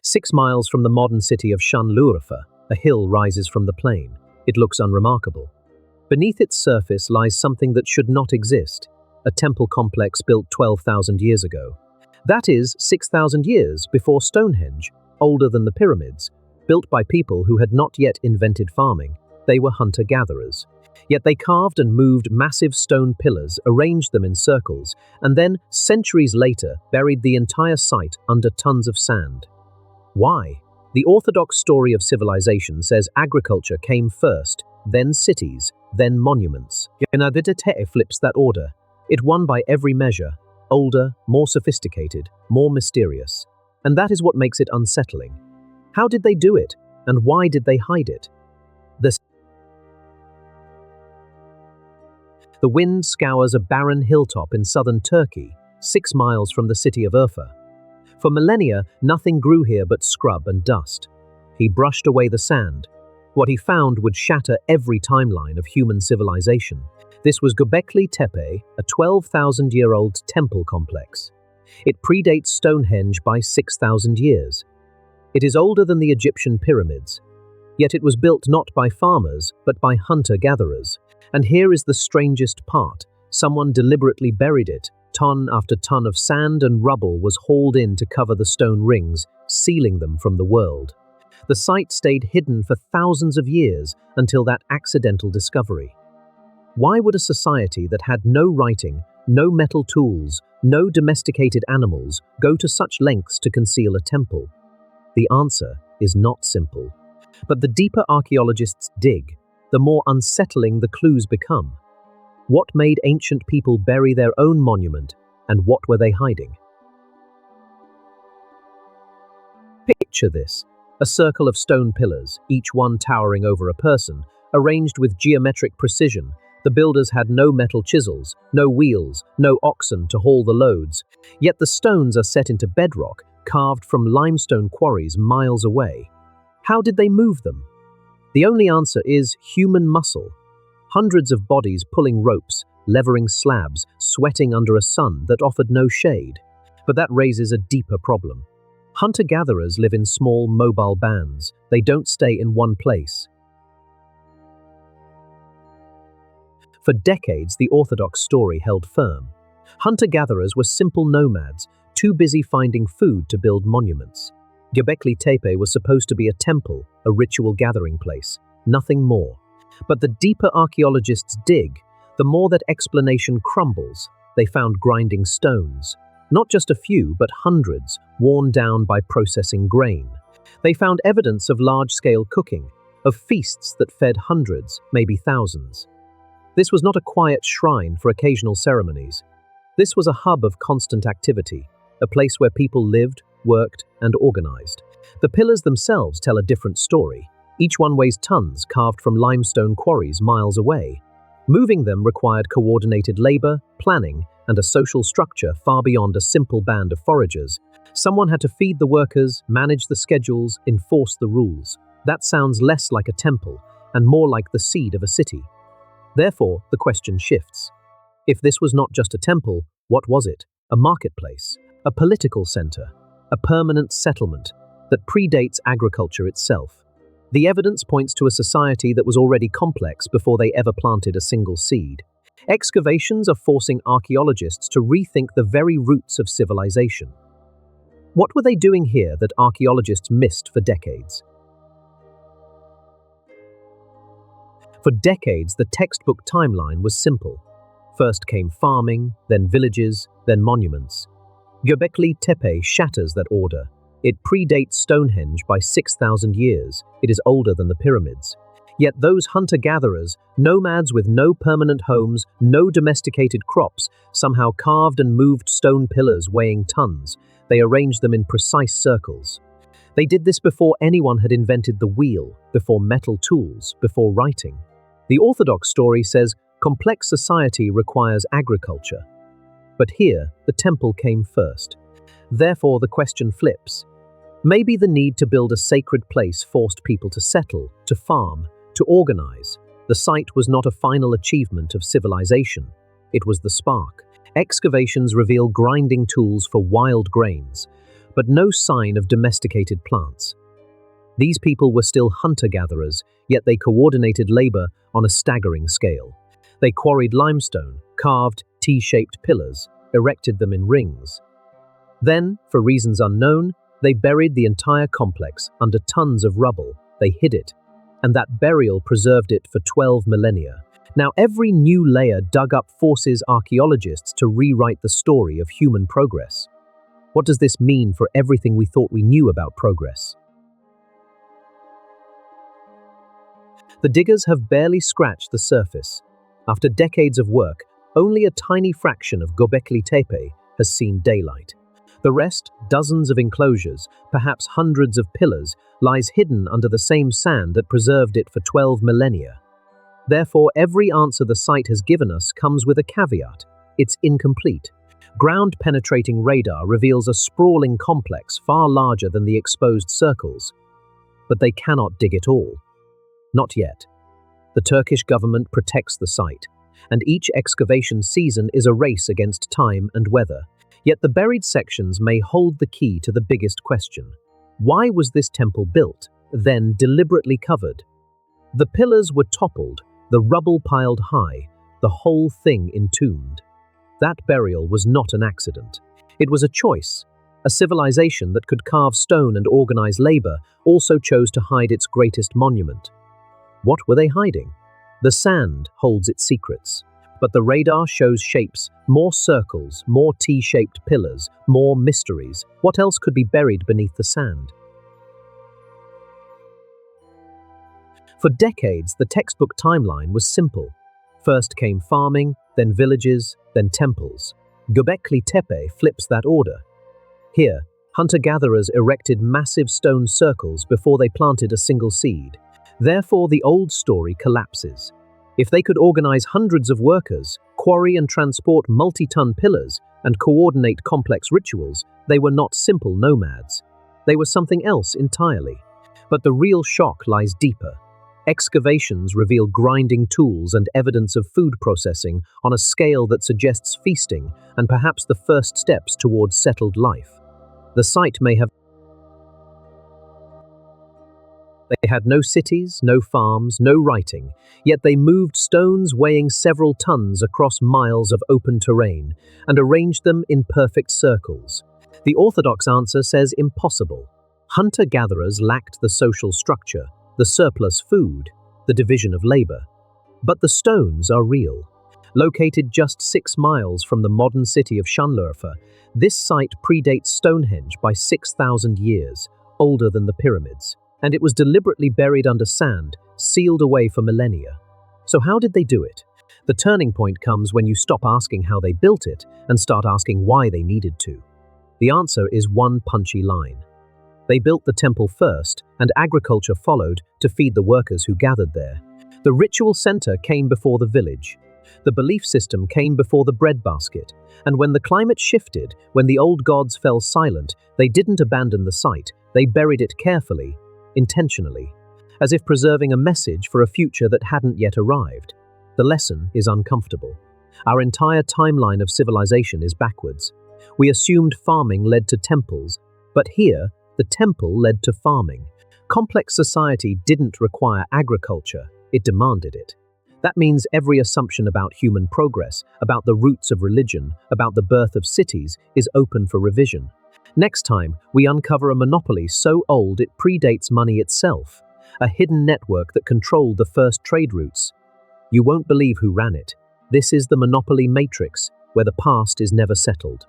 6 miles from the modern city of Şanlıurfa, a hill rises from the plain. It looks unremarkable. Beneath its surface lies something that should not exist, a temple complex built 12,000 years ago. That is, 6,000 years before Stonehenge, older than the pyramids, built by people who had not yet invented farming. They were hunter-gatherers. Yet they carved and moved massive stone pillars, arranged them in circles, and then, centuries later, buried the entire site under tons of sand. Why? The orthodox story of civilization says agriculture came first, then cities, then monuments. Gbekli Tepe flips that order. It won by every measure, older, more sophisticated, more mysterious. And that is what makes it unsettling. How did they do it? And why did they hide it? The wind scours a barren hilltop in southern Turkey, 6 miles from the city of Urfa. For millennia, nothing grew here but scrub and dust. He brushed away the sand. What he found would shatter every timeline of human civilization. This was Gbekli Tepe, a 12,000-year-old temple complex. It predates Stonehenge by 6,000 years. It is older than the Egyptian pyramids. Yet it was built not by farmers, but by hunter-gatherers. And here is the strangest part. Someone deliberately buried it. Ton after ton of sand and rubble was hauled in to cover the stone rings, sealing them from the world. The site stayed hidden for thousands of years until that accidental discovery. Why would a society that had no writing, no metal tools, no domesticated animals go to such lengths to conceal a temple? The answer is not simple. But the deeper archaeologists dig, the more unsettling the clues become. What made ancient people bury their own monument, and what were they hiding? Picture this, a circle of stone pillars, each one towering over a person, arranged with geometric precision. The builders had no metal chisels, no wheels, no oxen to haul the loads, yet the stones are set into bedrock, carved from limestone quarries miles away. How did they move them? The only answer is human muscle. Hundreds of bodies pulling ropes, levering slabs, sweating under a sun that offered no shade. But that raises a deeper problem. Hunter-gatherers live in small, mobile bands. They don't stay in one place. For decades, the orthodox story held firm. Hunter-gatherers were simple nomads, too busy finding food to build monuments. Gobekli Tepe was supposed to be a temple, a ritual gathering place, nothing more. But the deeper archaeologists dig, the more that explanation crumbles. They found grinding stones. Not just a few, but hundreds, worn down by processing grain. They found evidence of large-scale cooking, of feasts that fed hundreds, maybe thousands. This was not a quiet shrine for occasional ceremonies. This was a hub of constant activity, a place where people lived, worked, and organized. The pillars themselves tell a different story. Each one weighs tons, carved from limestone quarries miles away. Moving them required coordinated labor, planning, and a social structure far beyond a simple band of foragers. Someone had to feed the workers, manage the schedules, enforce the rules. That sounds less like a temple, and more like the seed of a city. Therefore, the question shifts. If this was not just a temple, what was it? A marketplace, a political center, a permanent settlement that predates agriculture itself. The evidence points to a society that was already complex before they ever planted a single seed. Excavations are forcing archaeologists to rethink the very roots of civilization. What were they doing here that archaeologists missed for decades? For decades, the textbook timeline was simple. First came farming, then villages, then monuments. Gobekli Tepe shatters that order. It predates Stonehenge by 6,000 years. It is older than the pyramids. Yet those hunter-gatherers, nomads with no permanent homes, no domesticated crops, somehow carved and moved stone pillars weighing tons. They arranged them in precise circles. They did this before anyone had invented the wheel, before metal tools, before writing. The orthodox story says complex society requires agriculture. But here, the temple came first. Therefore, the question flips. Maybe the need to build a sacred place forced people to settle, to farm, to organize. The site was not a final achievement of civilization. It was the spark. Excavations reveal grinding tools for wild grains, but no sign of domesticated plants. These people were still hunter-gatherers, yet they coordinated labor on a staggering scale. They quarried limestone, carved T-shaped pillars, erected them in rings. Then, for reasons unknown, they buried the entire complex under tons of rubble. They hid it, and that burial preserved it for 12 millennia. Now, every new layer dug up forces archaeologists to rewrite the story of human progress. What does this mean for everything we thought we knew about progress? The diggers have barely scratched the surface. After decades of work, only a tiny fraction of Gobekli Tepe has seen daylight. The rest, dozens of enclosures, perhaps hundreds of pillars, lies hidden under the same sand that preserved it for 12 millennia. Therefore, every answer the site has given us comes with a caveat. It's incomplete. Ground-penetrating radar reveals a sprawling complex far larger than the exposed circles. But they cannot dig it all. Not yet. The Turkish government protects the site, and each excavation season is a race against time and weather. Yet the buried sections may hold the key to the biggest question. Why was this temple built, then deliberately covered? The pillars were toppled, the rubble piled high, the whole thing entombed. That burial was not an accident. It was a choice. A civilization that could carve stone and organize labor also chose to hide its greatest monument. What were they hiding? The sand holds its secrets, but the radar shows shapes, more circles, more T-shaped pillars, more mysteries. What else could be buried beneath the sand? For decades, the textbook timeline was simple. First came farming, then villages, then temples. Gbekli Tepe flips that order. Here, hunter-gatherers erected massive stone circles before they planted a single seed. Therefore, the old story collapses. If they could organize hundreds of workers, quarry and transport multi-ton pillars, and coordinate complex rituals, they were not simple nomads. They were something else entirely. But the real shock lies deeper. Excavations reveal grinding tools and evidence of food processing on a scale that suggests feasting and perhaps the first steps towards settled life. The site may have They had no cities, no farms, no writing, yet they moved stones weighing several tons across miles of open terrain and arranged them in perfect circles. The orthodox answer says impossible. Hunter-gatherers lacked the social structure, the surplus food, the division of labor. But the stones are real. Located just 6 miles from the modern city of Şanlıurfa, this site predates Stonehenge by 6,000 years, older than the pyramids. And it was deliberately buried under sand, sealed away for millennia. So how did they do it? The turning point comes when you stop asking how they built it and start asking why they needed to. The answer is one punchy line. They built the temple first, and agriculture followed to feed the workers who gathered there. The ritual center came before the village. The belief system came before the breadbasket. And when the climate shifted, when the old gods fell silent, they didn't abandon the site, they buried it carefully, intentionally, as if preserving a message for a future that hadn't yet arrived. The lesson is uncomfortable. Our entire timeline of civilization is backwards. We assumed farming led to temples, but here, the temple led to farming. Complex society didn't require agriculture, it demanded it. That means every assumption about human progress, about the roots of religion, about the birth of cities, is open for revision. Next time, we uncover a monopoly so old it predates money itself, a hidden network that controlled the first trade routes. You won't believe who ran it. This is the monopoly matrix, where the past is never settled.